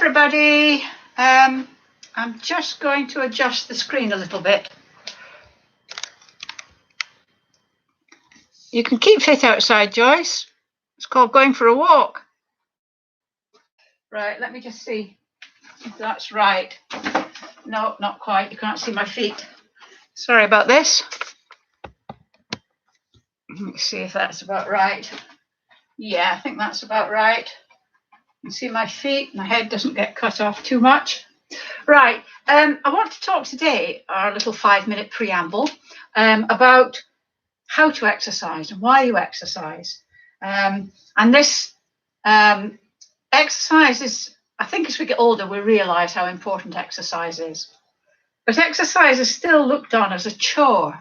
everybody. I'm just going to adjust the screen a little bit. You can keep fit outside, Joyce. It's called going for a walk. Right, let me just see if that's right. No, not quite. You can't see my feet. Sorry about this. Let me see if that's about right. Yeah, I think that's about right. You can see my feet. My head doesn't get cut off too much. Right, I want to talk today, our little 5-minute preamble, about how to exercise and why you exercise. And this exercise is, I think as we get older, we realise how important exercise is. But exercise is still looked on as a chore.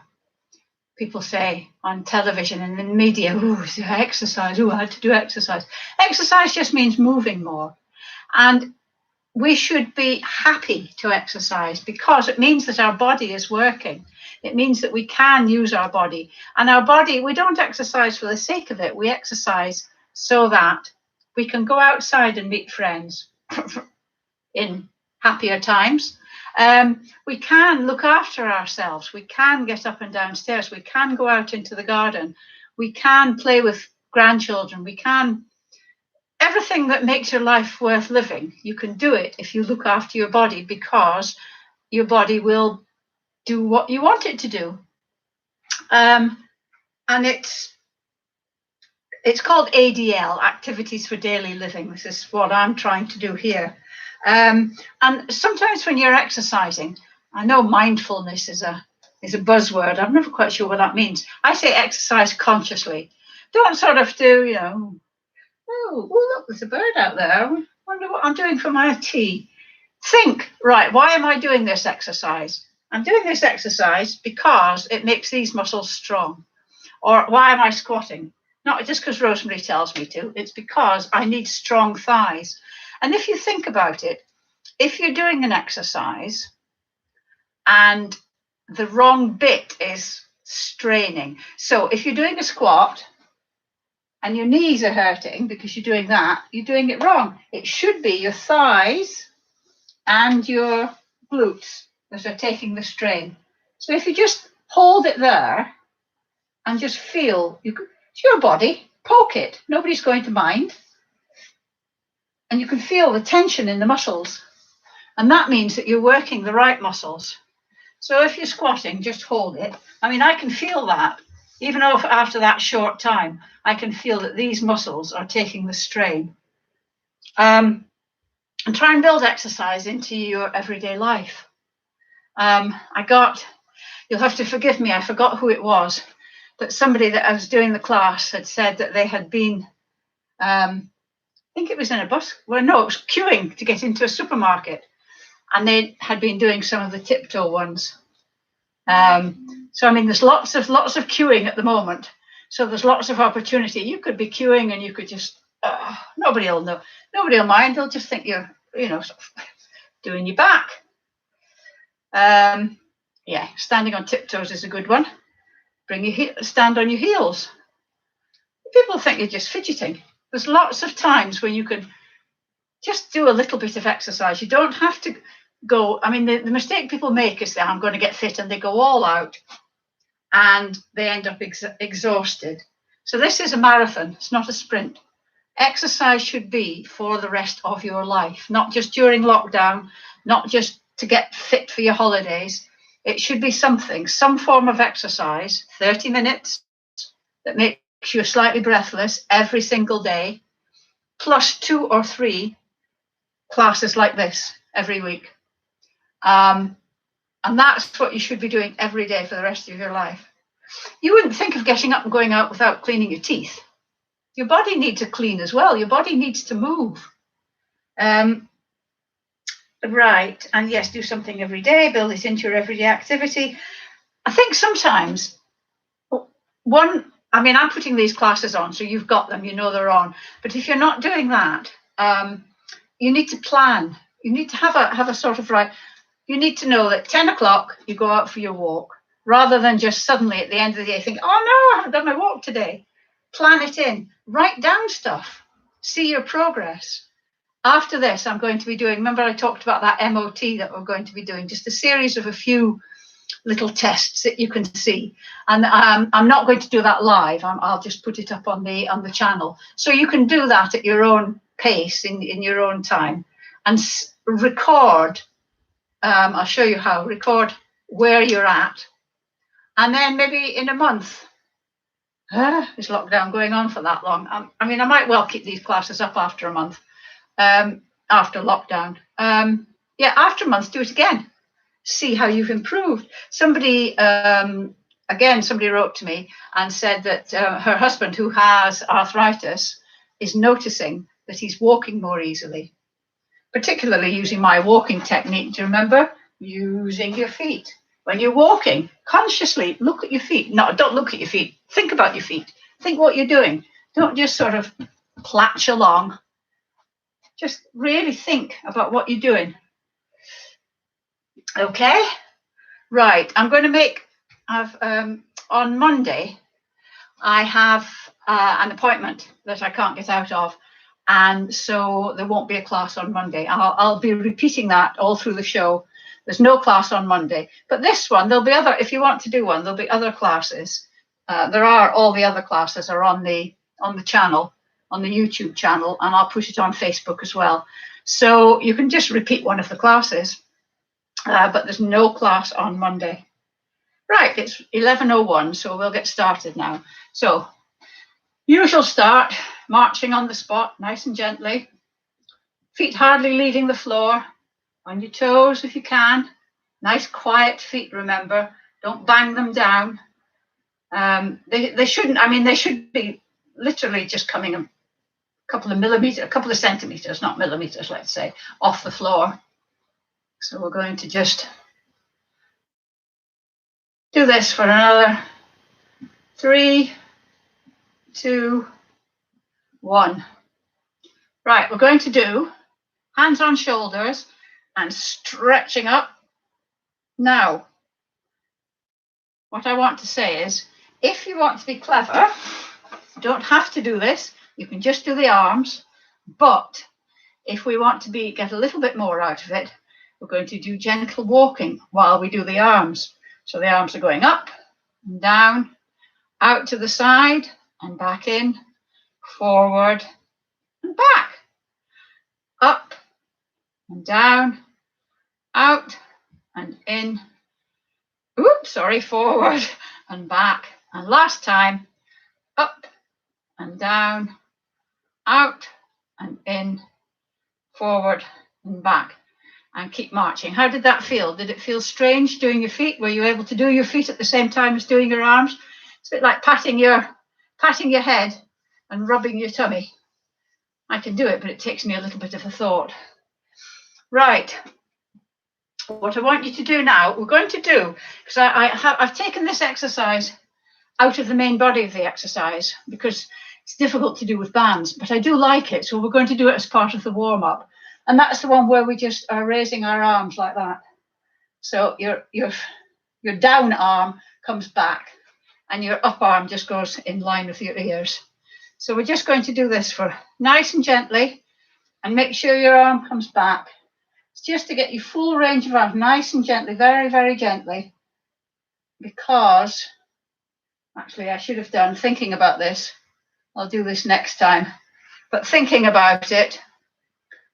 People say on television and in media, oh, exercise, oh, I had to do exercise. Exercise just means moving more. And we should be happy to exercise because it means that our body is working. It means that we can use our body. And our body, we don't exercise for the sake of it. We exercise so that we can go outside and meet friends in happier times. We can look after ourselves. We can get up and down stairs. We can go out into the garden. We can play with grandchildren. We can everything that makes your life worth living. You can do it if you look after your body, because your body will do what you want it to do. And it's called ADL, Activities for Daily Living. This is what I'm trying to do here. And sometimes when you're exercising, I know mindfulness is a buzzword. I'm never quite sure what that means. I say exercise consciously. Don't sort of do, oh, look, there's a bird out there. I wonder what I'm doing for my tea. Think, right, why am I doing this exercise? I'm doing this exercise because it makes these muscles strong. Or why am I squatting? Not just because Rosemary tells me to, it's because I need strong thighs. And if you think about it, if you're doing an exercise and the wrong bit is straining. So if you're doing a squat and your knees are hurting because you're doing that, you're doing it wrong. It should be your thighs and your glutes that are taking the strain. So if you just hold it there and just feel, it's your body, poke it. Nobody's going to mind. And you can feel the tension in the muscles. And that means that you're working the right muscles. So if you're squatting, just hold it. I mean, I can feel that. Even after that short time, I can feel that these muscles are taking the strain. And try and build exercise into your everyday life. You'll have to forgive me, I forgot who it was, but somebody that I was doing the class had said that they had been, I think it was in a bus, well, no, it was queuing to get into a supermarket. And they had been doing some of the tiptoe ones. So, I mean, there's lots of queuing at the moment. So there's lots of opportunity. You could be queuing and you could just, nobody will know. Nobody will mind. They'll just think you're, sort of doing your back. Yeah, standing on tiptoes is a good one. Stand on your heels. People think you're just fidgeting. There's lots of times where you can just do a little bit of exercise. You don't have to go. I mean, the mistake people make is that I'm going to get fit and they go all out and they end up exhausted. So this is a marathon. It's not a sprint. Exercise should be for the rest of your life, not just during lockdown, not just to get fit for your holidays. It should be some form of exercise, 30 minutes, that makes you slightly breathless every single day, plus 2 or 3 classes like this every week. And that's what you should be doing every day for the rest of your life. You wouldn't think of getting up and going out without cleaning your teeth. Your body needs a clean as well. Your body needs to move. Right, and yes, do something every day, build it into your everyday activity. I think sometimes, I'm putting these classes on, so you've got them, they're on. But if you're not doing that, you need to plan. You need to have a sort of you need to know that 10 o'clock you go out for your walk, rather than just suddenly at the end of the day think, oh no, I haven't done my walk today. Plan it in, write down stuff, see your progress. After this, I'm going to be doing, remember I talked about that MOT that we're going to be doing, just a series of a few little tests that you can see. And I'm not going to do that live. I'll just put it up on the channel. So you can do that at your own pace, in your own time, and record. I'll show you how. Record where you're at. And then maybe in a month, is lockdown going on for that long? I mean, I might well keep these classes up after a month, after lockdown. Yeah, after a month, do it again. See how you've improved. Somebody wrote to me and said that her husband, who has arthritis, is noticing that he's walking more easily, particularly using my walking technique. Do you remember? Using your feet. When you're walking, consciously look at your feet. No, don't look at your feet. Think about your feet. Think what you're doing. Don't just sort of platch along. Just really think about what you're doing. Okay? Right. I'm going to on Monday, I have an appointment that I can't get out of. And so there won't be a class on Monday. I'll be repeating that all through the show. There's no class on Monday. But this one, there'll be other, if you want to do one, there'll be other classes. All the other classes are on the channel, on the YouTube channel, and I'll put it on Facebook as well. So you can just repeat one of the classes, but there's no class on Monday. Right, it's 11:01, so we'll get started now. So, usual start, marching on the spot, nice and gently. Feet hardly leaving the floor, on your toes if you can. Nice quiet feet, remember. Don't bang them down. They shouldn't, I mean, they should be literally just coming a couple of centimeters, not millimeters, let's say, off the floor. So we're going to just do this for another 3, 2, 1. Right, we're going to do hands on shoulders and stretching up. Now, what I want to say is, if you want to be clever, you don't have to do this. You can just do the arms. But if we want to get a little bit more out of it, we're going to do gentle walking while we do the arms. So the arms are going up and down, out to the side and back in, forward and back, up and down, out and in, forward and back. And last time, up and down, out and in, forward and back. And keep marching. How did that feel? Did it feel strange doing your feet? Were you able to do your feet at the same time as doing your arms? It's a bit like patting your head and rubbing your tummy. I can do it, but it takes me a little bit of a thought. Right. What I want you to do now, we're going to do, because I've taken this exercise out of the main body of the exercise because it's difficult to do with bands, but I do like it. So we're going to do it as part of the warm-up. And that's the one where we just are raising our arms like that. So your down arm comes back and your up arm just goes in line with your ears. So we're just going to do this for nice and gently, and make sure your arm comes back. It's just to get you full range of arms, nice and gently, very, very gently. Because, actually I should have done, thinking about this, I'll do this next time. But thinking about it,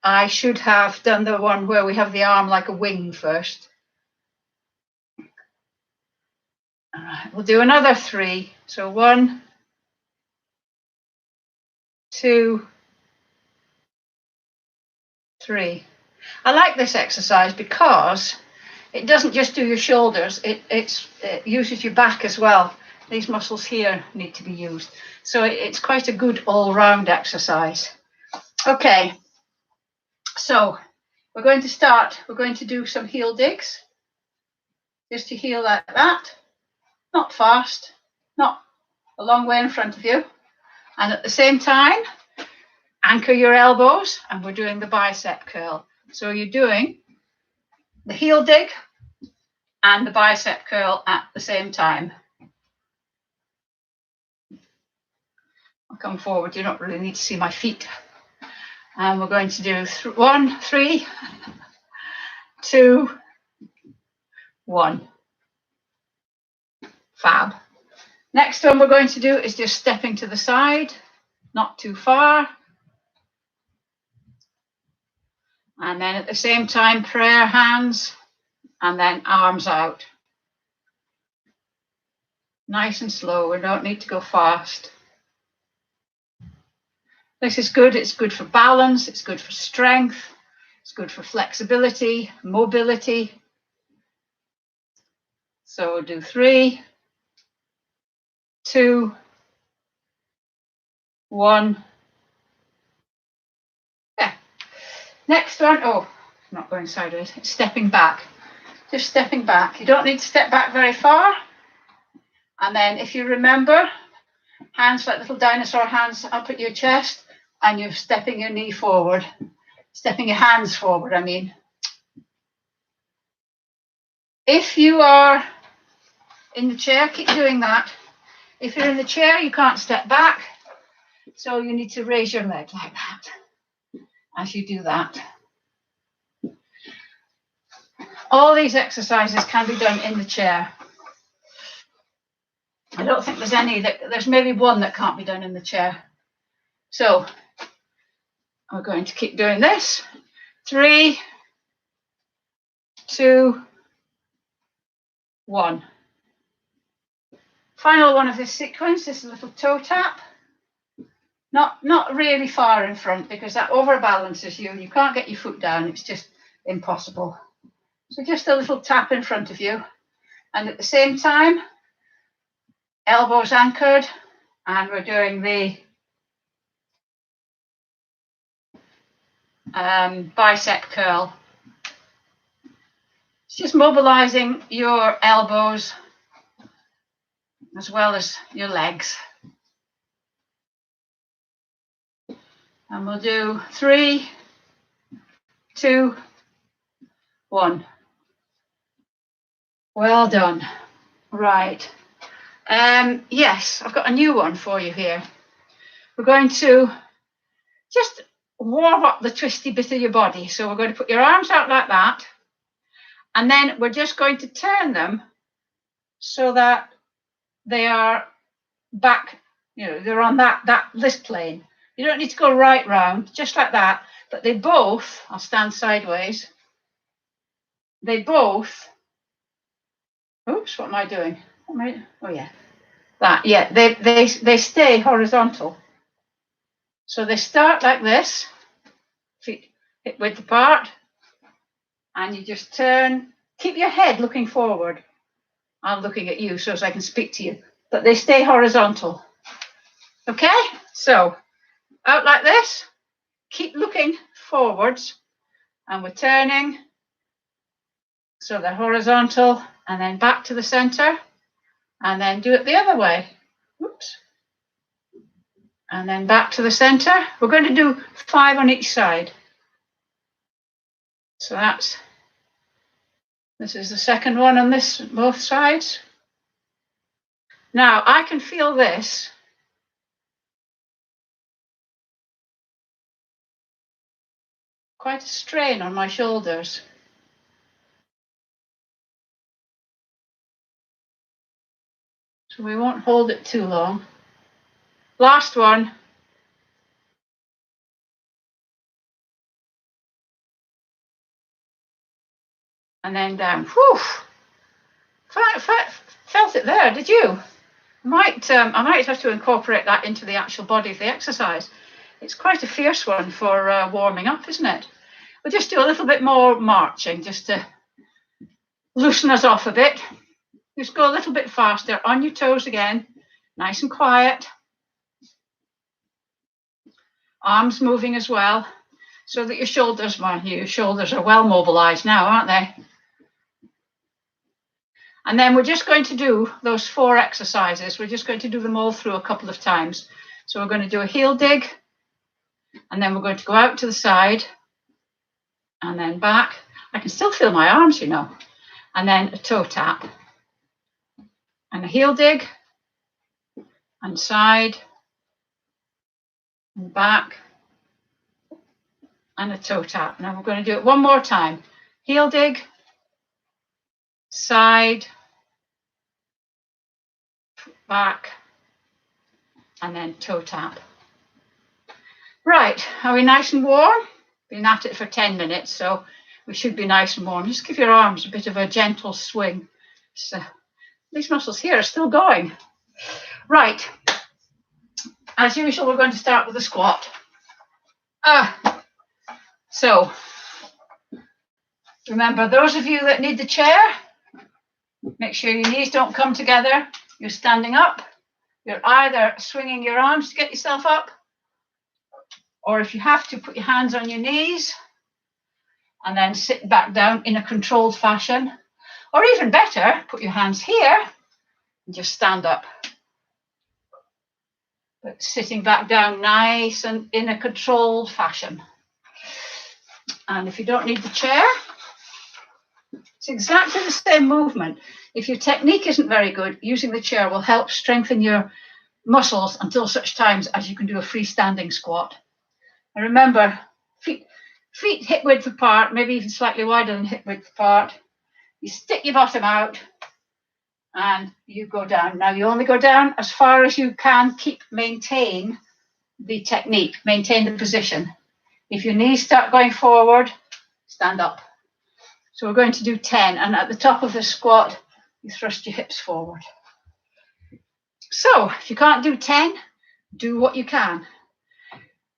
I should have done the one where we have the arm like a wing first. All right, we'll do another 3. So 1, 2, 3. I like this exercise because it doesn't just do your shoulders, it uses your back as well. These muscles here need to be used. So it's quite a good all-round exercise. Okay. So we're going to start, we're going to do some heel digs, just to heel like that, not fast, not a long way in front of you. And at the same time, anchor your elbows, and we're doing the bicep curl. So you're doing the heel dig and the bicep curl at the same time. I'll come forward, you don't really need to see my feet. And we're going to do 1, 3, 2, 1. Fab. Next one we're going to do is just stepping to the side, not too far. And then at the same time, prayer hands, and then arms out. Nice and slow, we don't need to go fast. This is good, it's good for balance, it's good for strength, it's good for flexibility, mobility. So we'll do 3, 2, 1. Yeah. Next one, oh, not going sideways, it's stepping back. Just stepping back. You don't need to step back very far. And then if you remember, hands like little dinosaur hands up at your chest, and you're stepping your knee forward, stepping your hands forward, I mean. If you are in the chair, keep doing that. If you're in the chair, you can't step back, so you need to raise your leg like that as you do that. All these exercises can be done in the chair. I don't think there's any, there's maybe one that can't be done in the chair. So we're going to keep doing this. 3, 2, 1. Final one of this sequence is a little toe tap. Not really far in front, because that overbalances you and you can't get your foot down. It's just impossible. So just a little tap in front of you. And at the same time, elbows anchored, and we're doing the bicep curl. It's just mobilizing your elbows as well as your legs. And we'll do 3, 2, 1. Well done. Right. Yes, I've got a new one for you here. We're going to just warm up the twisty bit of your body. So we're going to put your arms out like that. And then we're just going to turn them so that they are back, they're on this plane. You don't need to go right round, just like that. But they both, I'll stand sideways. They both, oops, what am I doing? Oh yeah, that, yeah, they stay horizontal. So they start like this, feet hip width apart, and you just turn, keep your head looking forward. I'm looking at you so as I can speak to you, but they stay horizontal. Okay, so out like this, keep looking forwards, and we're turning, so they're horizontal, and then back to the center, and then do it the other way. Oops. And then back to the center. We're going to do 5 on each side. So this is the second one on this, both sides. Now I can feel this. Quite a strain on my shoulders. So we won't hold it too long. Last one. And then down. Whew. Felt it there, did you? I might have to incorporate that into the actual body of the exercise. It's quite a fierce one for warming up, isn't it? We'll just do a little bit more marching, just to loosen us off a bit. Just go a little bit faster, on your toes again, nice and quiet. Arms moving as well, so that your shoulders are well mobilized now, aren't they? And then we're just going to do those 4 exercises. We're just going to do them all through a couple of times. So we're going to do a heel dig, and then we're going to go out to the side, and then back. I can still feel my arms, and then a toe tap, and a heel dig, and side, and back, and a toe tap. Now we're going to do it one more time. Heel dig, side, back, and then toe tap. Right, are we nice and warm? Been at it for 10 minutes, so we should be nice and warm. Just give your arms a bit of a gentle swing. So these muscles here are still going. Right, as usual, we're going to start with a squat. So remember, those of you that need the chair, make sure your knees don't come together. You're standing up. You're either swinging your arms to get yourself up, or if you have to, put your hands on your knees and then sit back down in a controlled fashion. Or even better, put your hands here and just stand up. But sitting back down nice and in a controlled fashion. And if you don't need the chair, it's exactly the same movement. If your technique isn't very good, using the chair will help strengthen your muscles until such times as you can do a freestanding squat. And remember, feet hip width apart, maybe even slightly wider than hip width apart. You stick your bottom out and you go down. Now you only go down as far as you can. Maintain the technique, maintain the position. If your knees start going forward, stand up. So we're going to do 10, and at the top of the squat, you thrust your hips forward. So if you can't do 10, do what you can.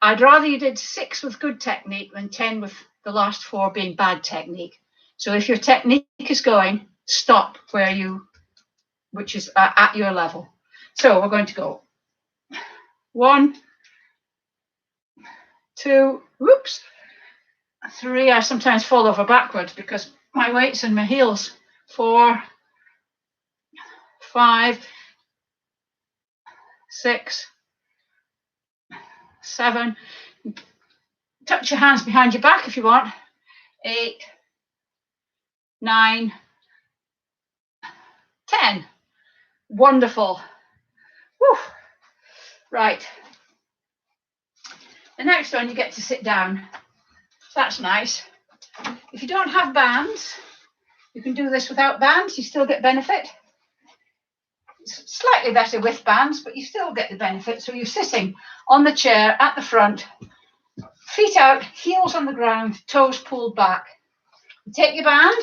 I'd rather you did 6 with good technique than 10 with the last 4 being bad technique. So if your technique is going, stop which is at your level. So we're going to go 1, 2, 3. I sometimes fall over backwards because my weight's in my heels. 4, 5, 6, 7. Touch your hands behind your back if you want. 8, 9, 10. Wonderful. Woo. Right. The next one, you get to sit down. That's nice. If you don't have bands, you can do this without bands. You still get benefit. It's slightly better with bands, but you still get the benefit. So you're sitting on the chair at the front, feet out, heels on the ground, toes pulled back. You take your band,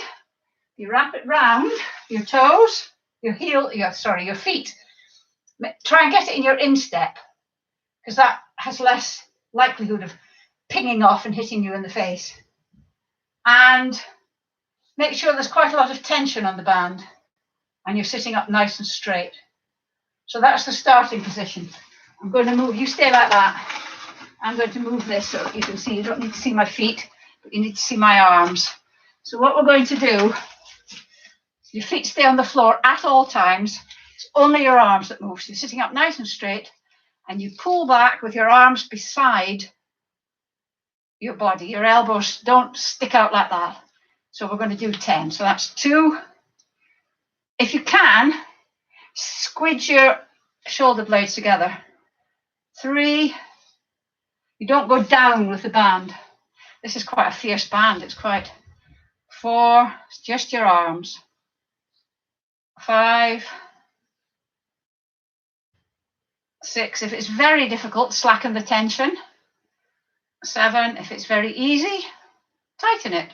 you wrap it round your toes, your feet. Try and get it in your instep, because that has less likelihood of pinging off and hitting you in the face. And make sure there's quite a lot of tension on the band and you're sitting up nice and straight. So that's the starting position. I'm going to move, you stay like that. I'm going to move this so you can see. You don't need to see my feet, but you need to see my arms. So what we're going to do, your feet stay on the floor at all times. It's only your arms that move. So you're sitting up nice and straight and you pull back with your arms beside your body. Your elbows don't stick out like that. So we're going to do 10. So that's 2. If you can, squidge your shoulder blades together. 3. You don't go down with the band. This is quite a fierce band. It's quite. 4. It's just your arms. 5. 6. If it's very difficult, slacken the tension. 7. If it's very easy, tighten it.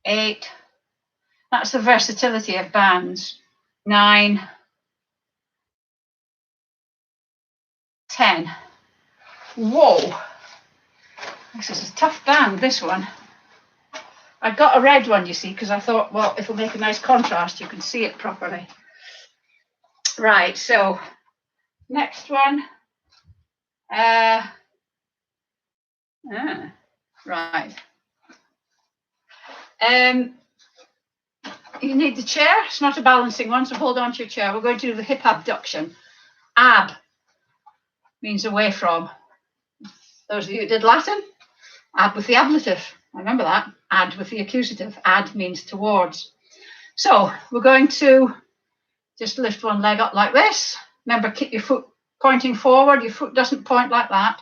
8. That's the versatility of bands. 9. 10. Whoa. This is a tough band, this one. I got a red one, you see, because I thought, well, it'll make a nice contrast. You can see it properly. Right, so next one. Right. You need the chair. It's not a balancing one, so hold on to your chair. We're going to do the hip abduction. Ab means away from. Those of you who did Latin, ab with the ablative. I remember that. Ad with the accusative. Ad means towards. So we're going to just lift one leg up like this. Remember, keep your foot pointing forward. Your foot doesn't point like that.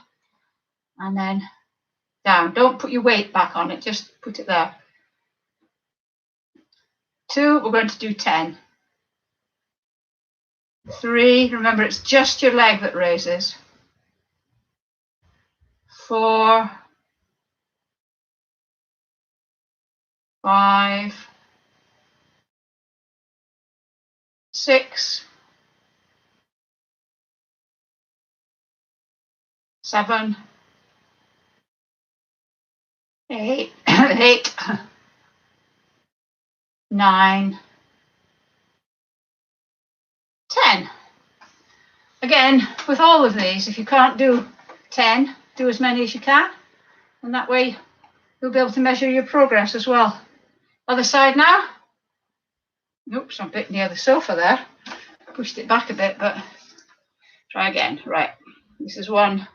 And then down. Don't put your weight back on it, just put it there. 2, we're going to do 10. 3, remember it's just your leg that raises. 4, 5, 6, 7, 8, 8, 9, 10. Again, with all of these, if you can't do 10, do as many as you can, and that way you'll be able to measure your progress as well. Other side now. Oops, I'm a bit near the sofa there. Pushed it back a bit, but try again. Right, this is 1,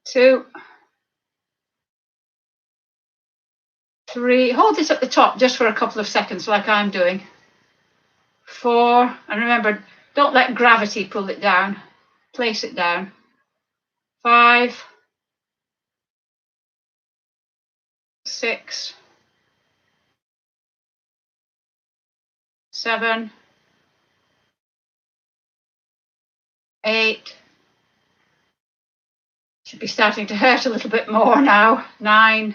2, 3. Hold this at the top just for a couple of seconds like I'm doing. 4, and remember, don't let gravity pull it down. Place it down. 5, 6, 7, 8. Should be starting to hurt a little bit more now. 9,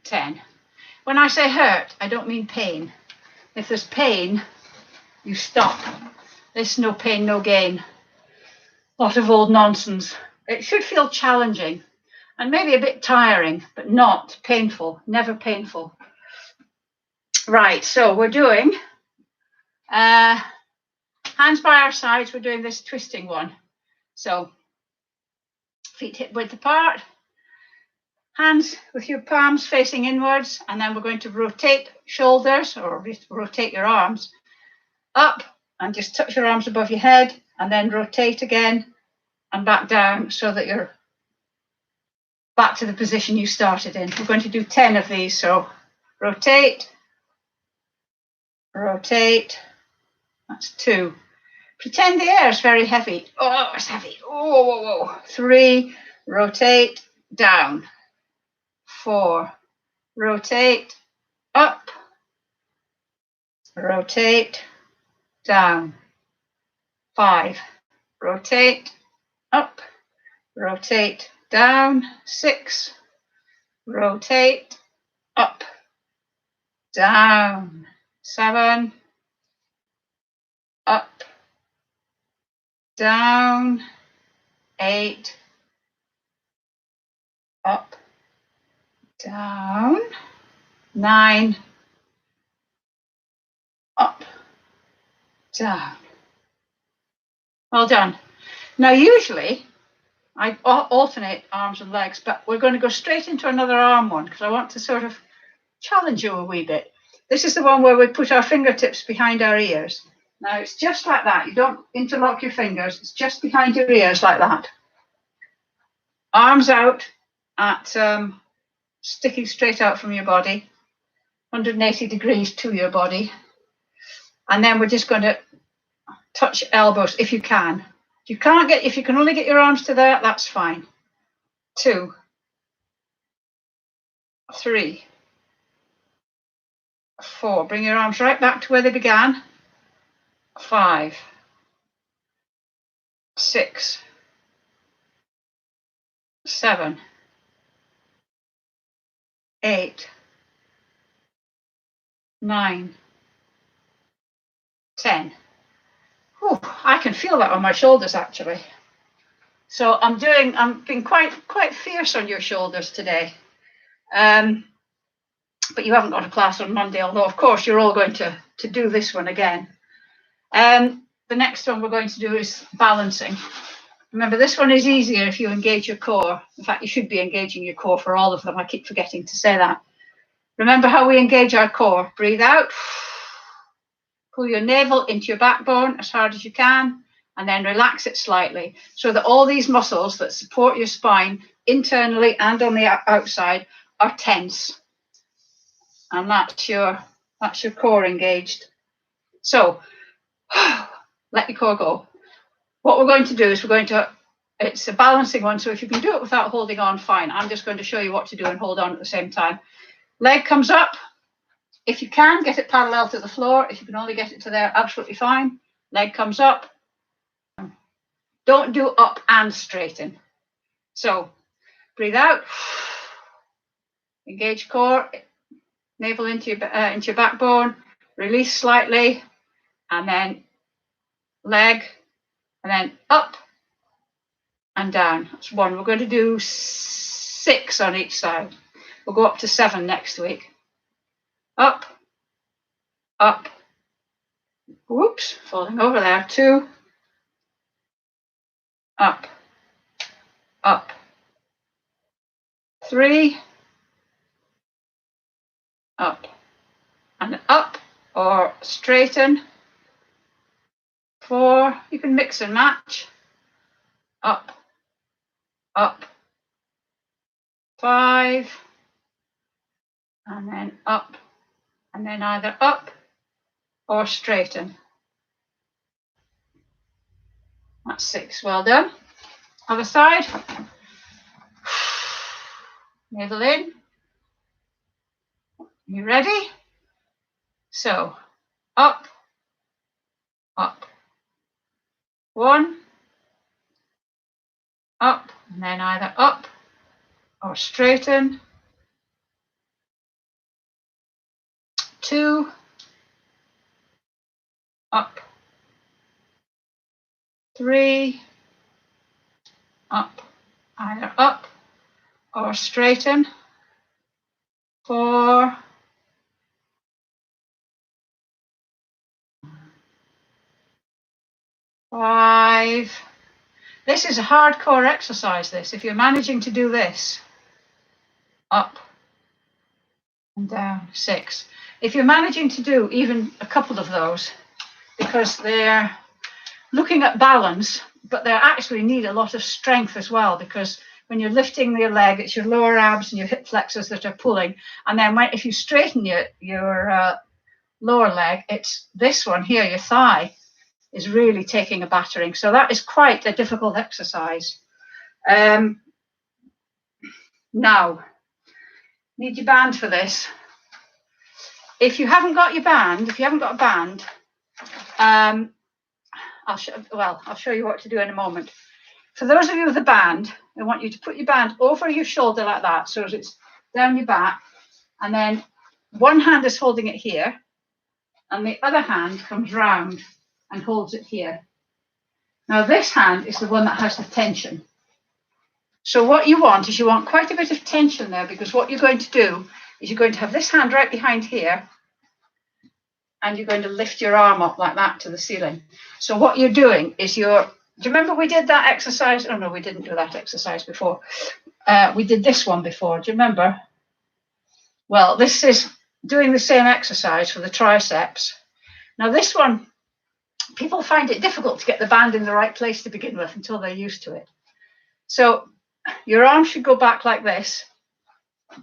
10. When I say hurt, I don't mean pain. If there's pain, you stop. There's no pain, no gain. A lot of old nonsense. It should feel challenging and maybe a bit tiring, but not painful, never painful. Right, so we're doing hands by our sides. We're doing this twisting one. So feet hip width apart, hands with your palms facing inwards, and then we're going to rotate shoulders or rotate your arms up and just touch your arms above your head, and then rotate again and back down so that you're back to the position you started in. We're going to do 10 of these. So rotate, rotate, that's 2. Pretend the air is very heavy. Oh, it's heavy. Oh, whoa, whoa. 3, rotate, down. 4, rotate, up, rotate, down. 5, rotate, up, rotate, down. 6, rotate, up, down. 7, up, down. 8, up, down. 9, up, down. Well done. Now usually I alternate arms and legs, but we're going to go straight into another arm one because I want to sort of challenge you a wee bit. This is the one where we put our fingertips behind our ears. Now it's just like that. You don't interlock your fingers. It's just behind your ears like that. Arms out at sticking straight out from your body, 180 degrees to your body. And then we're just going to touch elbows if you can. If you can only get your arms to there, that's fine. 2, 3, 4. Bring your arms right back to where they began. 5, 6, 7, 8, 9, 10. Oh, I can feel that on my shoulders actually. So I'm being quite fierce on your shoulders today. But you haven't got a class on Monday, although of course you're all going to do this one again. The next one we're going to do is balancing. Remember, this one is easier if you engage your core. In fact, you should be engaging your core for all of them. I keep forgetting to say that. Remember how we engage our core. Breathe out. Pull your navel into your backbone as hard as you can, and then relax it slightly so that all these muscles that support your spine internally and on the outside are tense. And that's your core engaged. So let your core go. What we're going to do is it's a balancing one, so if you can do it without holding on, fine. I'm just going to show you what to do and hold on at the same time. Leg comes up. If you can, get it parallel to the floor. If you can only get it to there, absolutely fine. Leg comes up. Don't do up and straighten. So breathe out. Engage core, navel into your backbone. Release slightly, and then leg, and then up and down. That's one. We're going to do 6 on each side. We'll go up to 7 next week. Up, up. Whoops, falling over there. 2, up, up. 3, up, and up or straighten. 4, you can mix and match. Up, up. 5, and then up, and then either up or straighten. That's 6. Well done. Other side. Navel in. You ready? So up, up. 1, up, and then either up or straighten. 2, up. 3, up, either up or straighten. 4, 5. This is a hardcore exercise, this. If you're managing to do this, up and down. 6. If you're managing to do even a couple of those, because they're looking at balance, but they actually need a lot of strength as well, because when you're lifting your leg, it's your lower abs and your hip flexors that are pulling. And then if you straighten your lower leg, it's this one here, your thigh, is really taking a battering. So that is quite a difficult exercise. Now, need your band for this. If you haven't got your band, if you haven't got a band, I'll show you what to do in a moment. For those of you with a band, I want you to put your band over your shoulder like that, so it's down your back, and then one hand is holding it here, and the other hand comes round and holds it here. Now this hand is the one that has the tension. So what you want is quite a bit of tension there, because what you're going to do is you're going to have this hand right behind here, and you're going to lift your arm up like that to the ceiling. So what you're doing is do you remember we did that exercise? Oh no, we didn't do that exercise before. We did this one before, do you remember? Well, this is doing the same exercise for the triceps. Now this one, people find it difficult to get the band in the right place to begin with until they're used to it. So your arm should go back like this.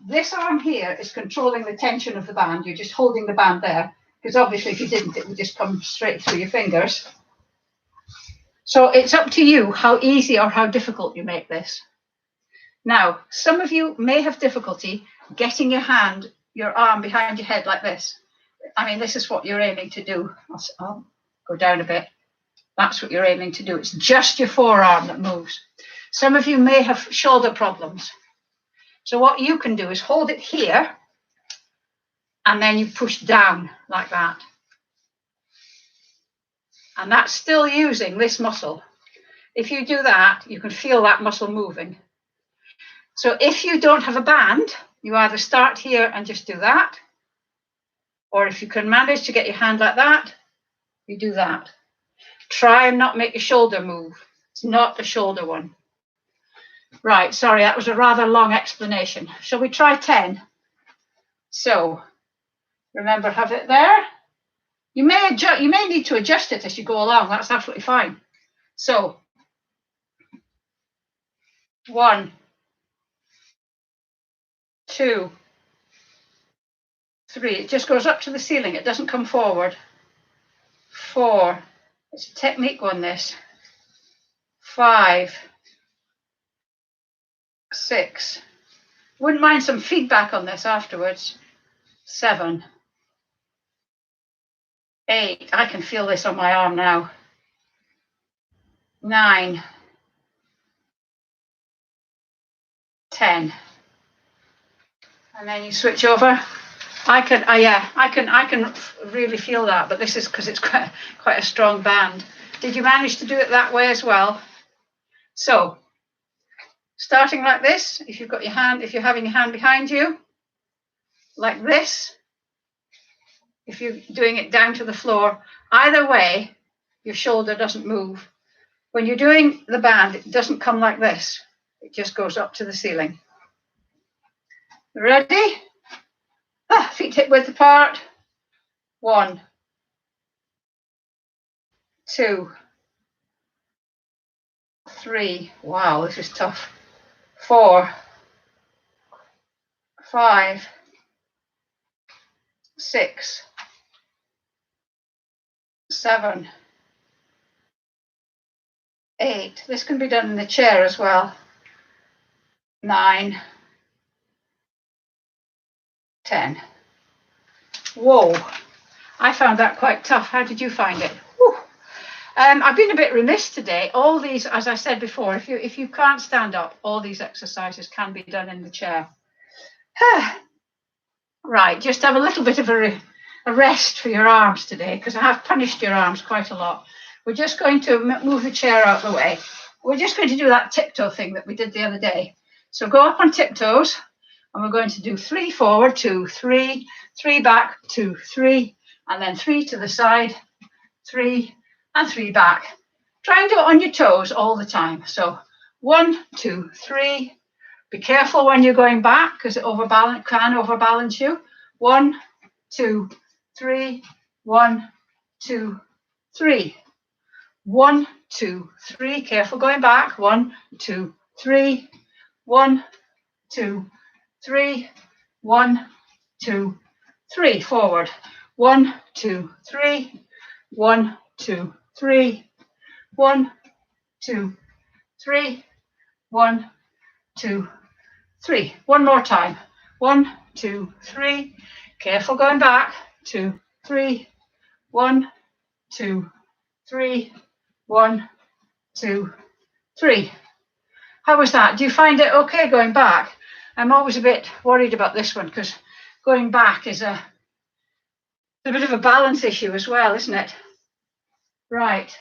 This arm here is controlling the tension of the band. You're just holding the band there, because obviously if you didn't, it would just come straight through your fingers. So it's up to you how easy or how difficult you make this. Now, some of you may have difficulty getting your arm behind your head like this. I mean, this is what you're aiming to do. I'll go down a bit. That's what you're aiming to do. It's just your forearm that moves. Some of you may have shoulder problems. So what you can do is hold it here, and then you push down like that. And that's still using this muscle. If you do that, you can feel that muscle moving. So if you don't have a band, you either start here and just do that, or if you can manage to get your hand like that, you do that. Try and not make your shoulder move. It's not a shoulder one. Right, sorry, that was a rather long explanation. Shall we try 10? So, remember, have it there. You may need to adjust it as you go along. That's absolutely fine. So, 1, 2, 3. It just goes up to the ceiling. It doesn't come forward. 4. It's a technique one, this. 5, 6. Wouldn't mind some feedback on this afterwards. 7, 8. I can feel this on my arm now. 9, 10. And then you switch over. I can really feel that, but this is because it's quite a strong band. Did you manage to do it that way as well? So, starting like this, if you're having your hand behind you, like this, if you're doing it down to the floor, either way, your shoulder doesn't move. When you're doing the band, it doesn't come like this. It just goes up to the ceiling. Ready? Feet hip width apart. 1, 2, 3. Wow, this is tough. 4, 5, 6, 7, 8. This can be done in the chair as well. 9, 10. Whoa, I found that quite tough. How did you find it? I've been a bit remiss today. All these, as I said before, if you can't stand up, all these exercises can be done in the chair. Right, just have a little bit of a rest for your arms today, because I have punished your arms quite a lot. We're just going to move the chair out of the way. We're just going to do that tiptoe thing that we did the other day. So go up on tiptoes, and we're going to do 3 forward, 2, 3, 3 back, 2, 3, and then 3 to the side, 3, and 3 back. Try and do it on your toes all the time. So 1, 2, 3. Be careful when you're going back, because it can overbalance you. 1, 2, 3. 1, 2, 3. 1, 2, 3. Careful going back. 1, 2, 3. 1, 2, 3. 1, 2, 3. Forward. 1, 2, 3. 1, 2, 3. 1, 2, 3. 1, 2, 3. One more time. 1, 2, 3. Careful going back. 2, 3. 1, 2, 3. 1, 2, 3. How was that? Do you find it okay going back? I'm always a bit worried about this one, because going back is a bit of a balance issue as well, isn't it? Right.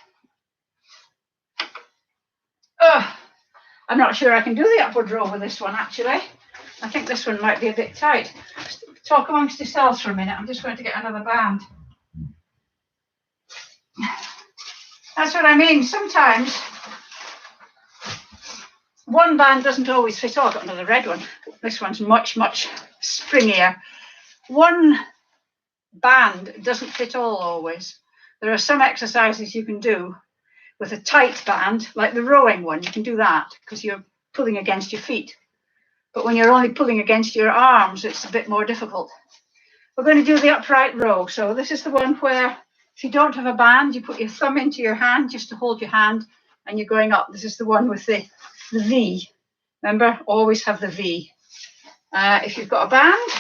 I'm not sure I can do the upward row with this one, actually. I think this one might be a bit tight. Talk amongst yourselves for a minute. I'm just going to get another band. That's what I mean. Sometimes one band doesn't always fit all. I've got another red one. This one's much, much springier. One band doesn't fit all always. There are some exercises you can do with a tight band, like the rowing one. You can do that because you're pulling against your feet. But when you're only pulling against your arms, it's a bit more difficult. We're going to do the upright row. So this is the one where if you don't have a band, you put your thumb into your hand just to hold your hand, and you're going up. This is the one with the V. Remember, always have the V. If you've got a band,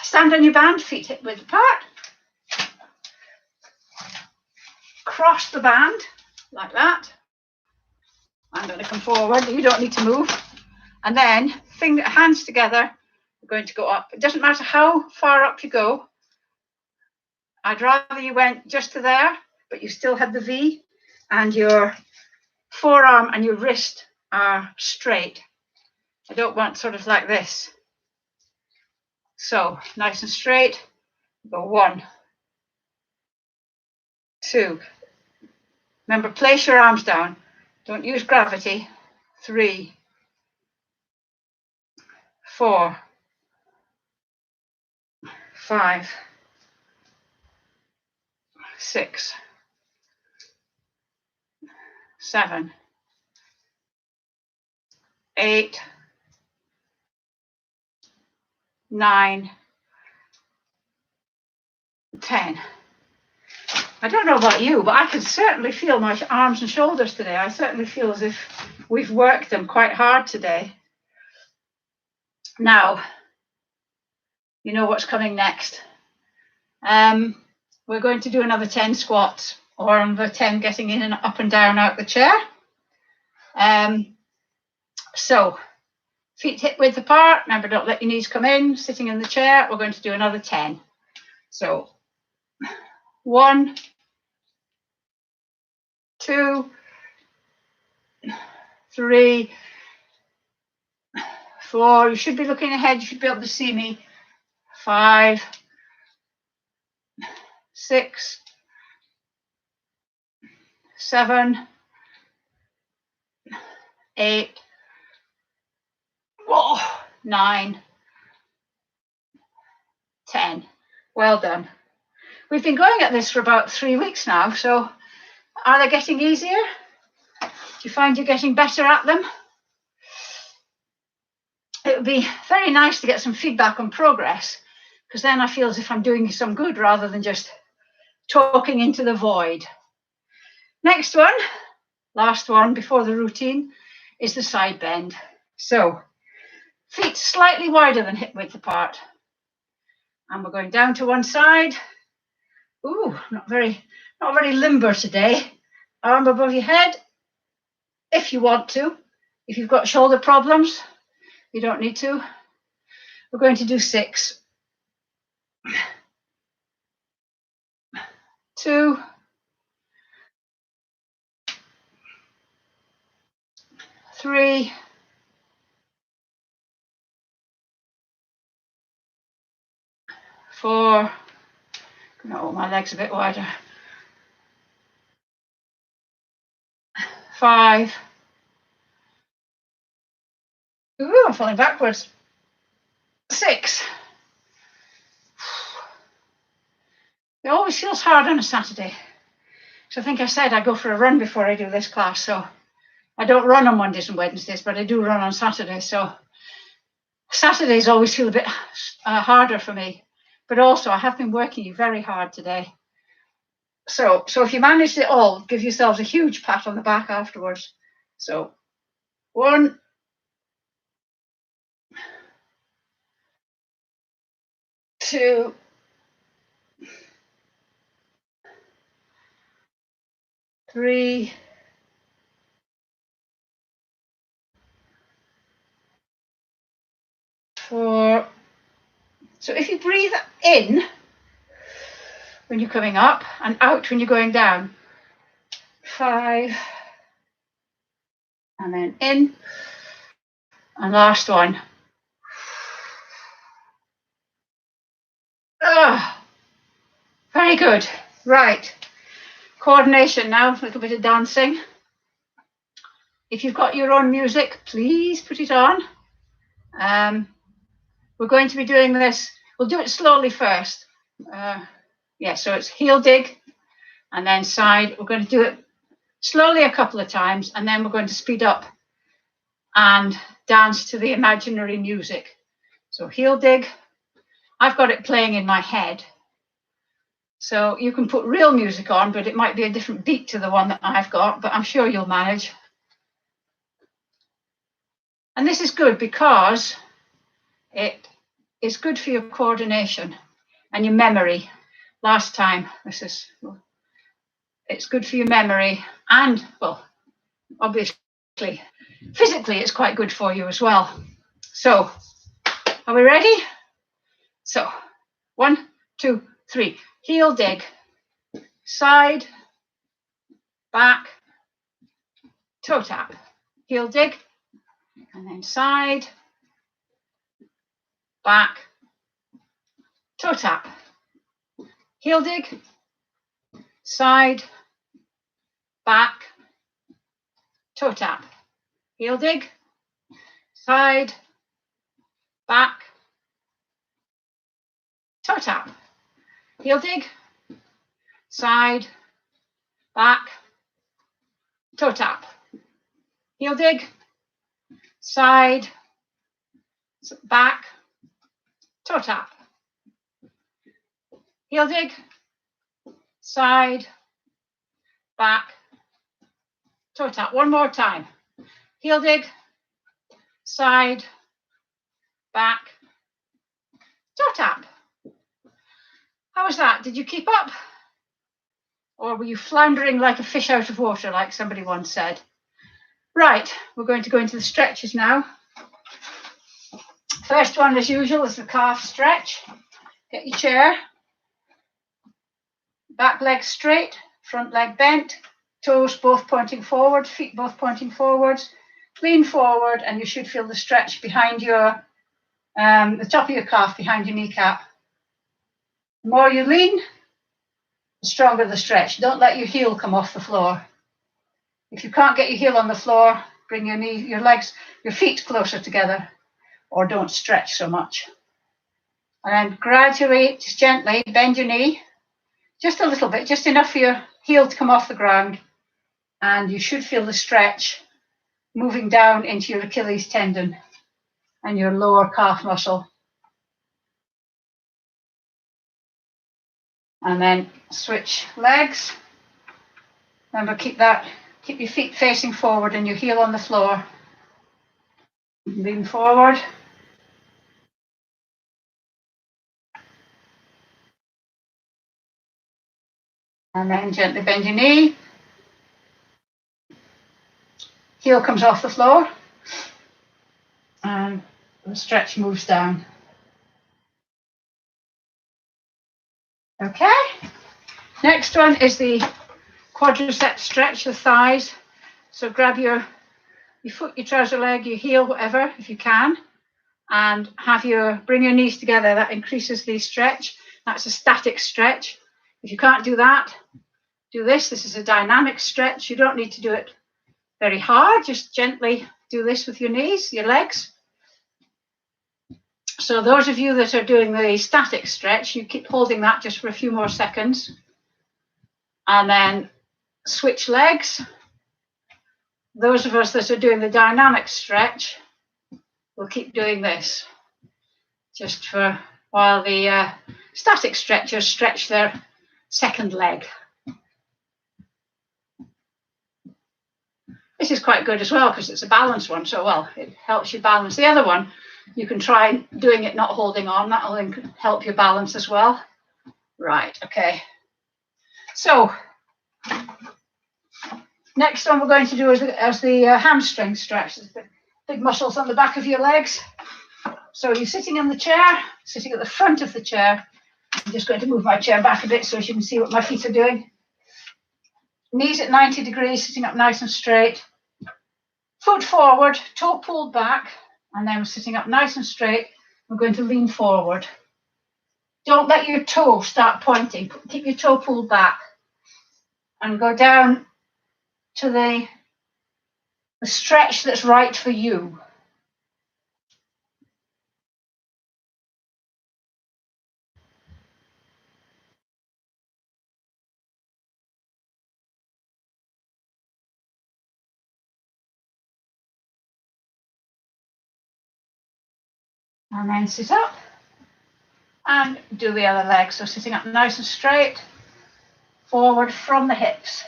stand on your band, feet hip width apart. Cross the band like that. I'm going to come forward. You don't need to move. And then hands together. We're going to go up. It doesn't matter how far up you go. I'd rather you went just to there, but you still had the V, and your forearm and your wrist are straight. I don't want sort of like this. So nice and straight. Go 1, 2. Remember, place your arms down. Don't use gravity. 3, 4, 5, 6, 7, 8, 9, 10. I don't know about you, but I can certainly feel my arms and shoulders today. I certainly feel as if we've worked them quite hard today. Now, you know what's coming next. We're going to do another 10 squats, or another 10 getting in and up and down out the chair. So, feet hip width apart. Remember, don't let your knees come in. Sitting in the chair, we're going to do another 10. So, 1, 2, 3, 4. You should be looking ahead. You should be able to see me. 5, 6, 7, 8, 9, 10. Well done. We've been going at this for about 3 weeks now, so are they getting easier? Do you find you're getting better at them? It would be very nice to get some feedback on progress, because then I feel as if I'm doing some good rather than just talking into the void. Next one, last one before the routine, is the side bend. So feet slightly wider than hip width apart. And we're going down to one side. Ooh, not very limber today. Arm above your head, if you want to. If you've got shoulder problems, you don't need to. We're going to do 6. 2, 3, 4. No, my leg's a bit wider. 5. Ooh, I'm falling backwards. 6. It always feels hard on a Saturday. So I think I said I go for a run before I do this class. So I don't run on Mondays and Wednesdays, but I do run on Saturdays. So Saturdays always feel a bit harder for me. But also I have been working very hard today. So if you managed it all, give yourselves a huge pat on the back afterwards. So 1, 2, 3, 4. So if you breathe in when you're coming up and out when you're going down, 5, and then in, and last one. Very good. Right. Coordination now, a little bit of dancing. If you've got your own music, please put it on. We're going to be doing this. We'll do it slowly first. So it's heel dig and then side. We're going to do it slowly a couple of times, and then we're going to speed up and dance to the imaginary music. So heel dig. I've got it playing in my head. So you can put real music on, but it might be a different beat to the one that I've got, but I'm sure you'll manage. And this is good because it is good for your coordination and your memory. Last time, it's good for your memory and, well, obviously, physically, it's quite good for you as well. So, are we ready? So, 1, 2, 3. Heel dig, side, back, toe tap. Heel dig, and then side, back, toe tap. Heel dig, side, back, toe tap. Heel dig, side, back, toe tap. Heel dig, side, back, toe tap. Heel dig, side, back, toe tap. Heel dig, side, back, toe tap. One more time. Heel dig, side, back, toe tap. How was that? Did you keep up? Or were you floundering like a fish out of water, like somebody once said? Right, we're going to go into the stretches now. First one, as usual, is the calf stretch. Get your chair. Back leg straight, front leg bent, toes both pointing forward, feet both pointing forwards. Lean forward and you should feel the stretch behind your, the top of your calf, behind your kneecap. The more you lean, the stronger the stretch. Don't let your heel come off the floor. If you can't get your heel on the floor, bring your knee, your legs, your feet closer together, or don't stretch so much. And then gradually, just gently bend your knee, just a little bit, just enough for your heel to come off the ground, and you should feel the stretch moving down into your Achilles tendon and your lower calf muscle. And then switch legs. Remember, keep your feet facing forward and your heel on the floor. Lean forward. And then gently bend your knee. Heel comes off the floor. And the stretch moves down. Okay. Next one is the quadricep stretch, the thighs. So grab your foot, your trouser leg, your heel, whatever, if you can, and bring your knees together. That increases the stretch. That's a static stretch. If you can't do that, do this. This is a dynamic stretch. You don't need to do it very hard. Just gently do this with your knees, your legs. So those of you that are doing the static stretch, you keep holding that just for a few more seconds. And then switch legs. Those of us that are doing the dynamic stretch will keep doing this just for while the static stretchers stretch their second leg. This is quite good as well because it's a balanced one, so well, it helps you balance. The other one, you can try doing it not holding on. That'll help you balance as well. Right, okay. So next one we're going to do is the hamstring stretch. The big muscles on the back of your legs. So you're sitting in the chair, sitting at the front of the chair. I'm just going to move my chair back a bit so you can see what my feet are doing. Knees at 90 degrees, sitting up nice and straight. Foot forward, toe pulled back, and then we're sitting up nice and straight. We're going to lean forward. Don't let your toe start pointing. Keep your toe pulled back and go down to the stretch that's right for you. And then sit up and do the other leg. So sitting up nice and straight, forward from the hips.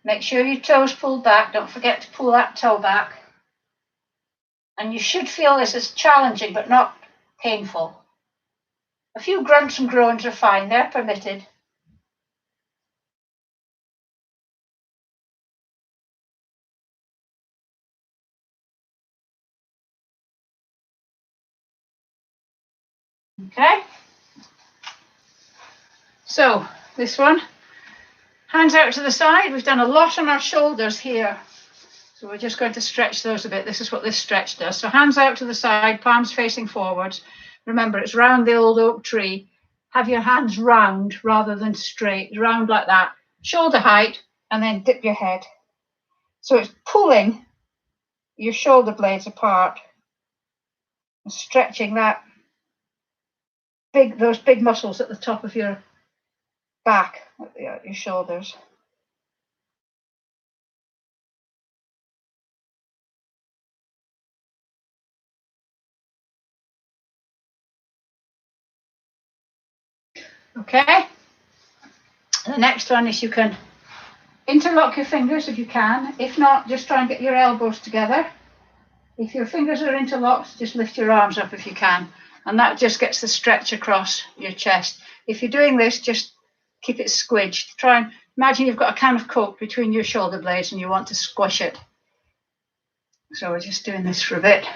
Make sure your toes pulled back. Don't forget to pull that toe back. And you should feel this is challenging but not painful. A few grunts and groans are fine. They're permitted. Okay. So this one, hands out to the side. We've done a lot on our shoulders here. So we're just going to stretch those a bit. This is what this stretch does. So hands out to the side, palms facing forwards. Remember, it's round the old oak tree. Have your hands round rather than straight, round like that. Shoulder height, and then dip your head. So it's pulling your shoulder blades apart and stretching those big muscles at the top of your back, at your shoulders. Okay. The next one is you can interlock your fingers if you can. If not, just try and get your elbows together. If your fingers are interlocked, just lift your arms up if you can. And that just gets the stretch across your chest. If you're doing this, just keep it squidged. Try and imagine you've got a can of Coke between your shoulder blades and you want to squish it. So we're just doing this for a bit.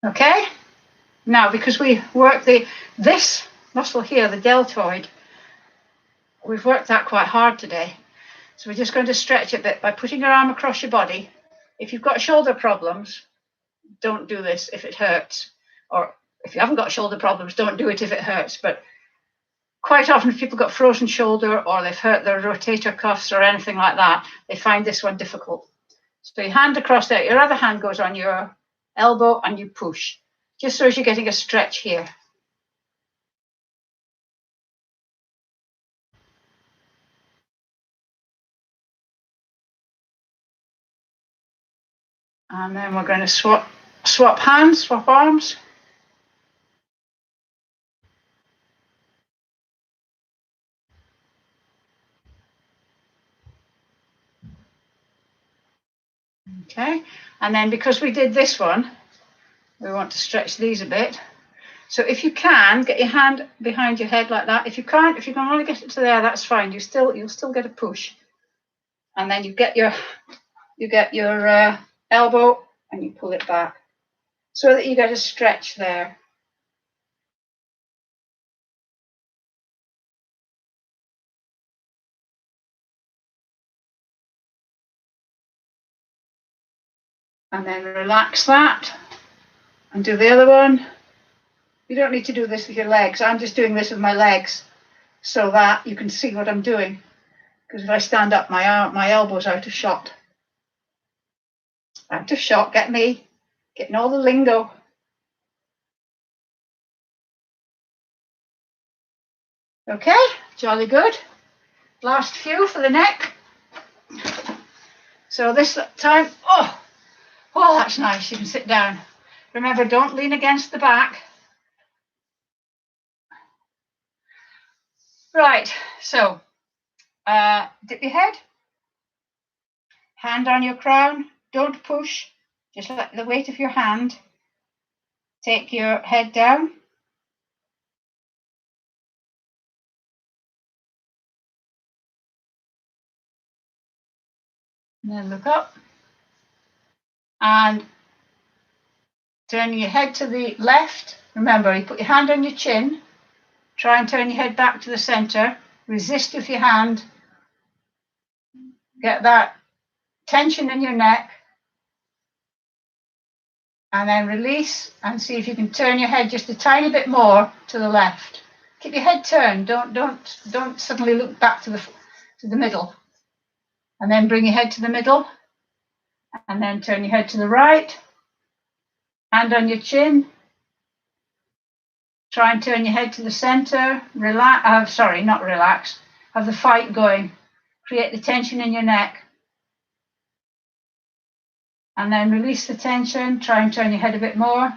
Okay. Now, because we work this muscle here, the deltoid, we've worked that quite hard today. So we're just going to stretch it a bit by putting your arm across your body. If you've got shoulder problems, don't do this if it hurts. Or if you haven't got shoulder problems, don't do it if it hurts. But quite often if people got frozen shoulder or they've hurt their rotator cuffs or anything like that, they find this one difficult. So your hand across there, your other hand goes on your elbow and you push, just so as you're getting a stretch here. And then we're going to swap hands, swap arms. Okay, and then because we did this one, we want to stretch these a bit. So if you can, get your hand behind your head like that. If you can't, if you can only get it to there, that's fine. You'll still get a push. And then you get your elbow and you pull it back so that you get a stretch there. And then relax that and do the other one. You don't need to do this with your legs. I'm just doing this with my legs so that you can see what I'm doing. Because if I stand up, my elbow's out of shot. Out of shot, get me. Getting all the lingo. Okay, jolly good. Last few for the neck. So this time, oh, that's nice. You can sit down. Remember, don't lean against the back. Right, so dip your head. Hand on your crown. Don't push. Just let the weight of your hand take your head down. And then look up. And turning your head to the left. Remember, you put your hand on your chin. Try and turn your head back to the center. Resist with your hand. Get that tension in your neck. And then release and see if you can turn your head just a tiny bit more to the left. Keep your head turned. Don't suddenly look back to the middle. And then bring your head to the middle. And then turn your head to the right. Hand on your chin. Try and turn your head to the center. Relax. Not relax. Have the fight going. Create the tension in your neck. And then release the tension. Try and turn your head a bit more.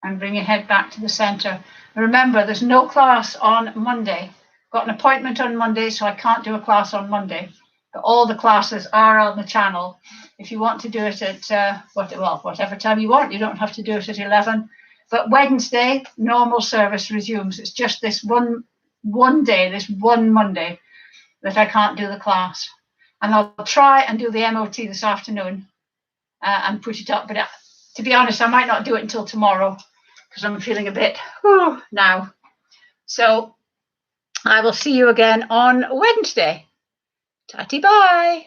And bring your head back to the center. Remember, there's no class on Monday. Got an appointment on Monday, so I can't do a class on Monday. But all the classes are on the channel. If you want to do it at whatever time you want, you don't have to do it at 11. But Wednesday, normal service resumes. It's just this one day, this one Monday, that I can't do the class. And I'll try and do the MOT this afternoon and put it up. But to be honest, I might not do it until tomorrow because I'm feeling a bit now. So I will see you again on Wednesday. Tatty bye.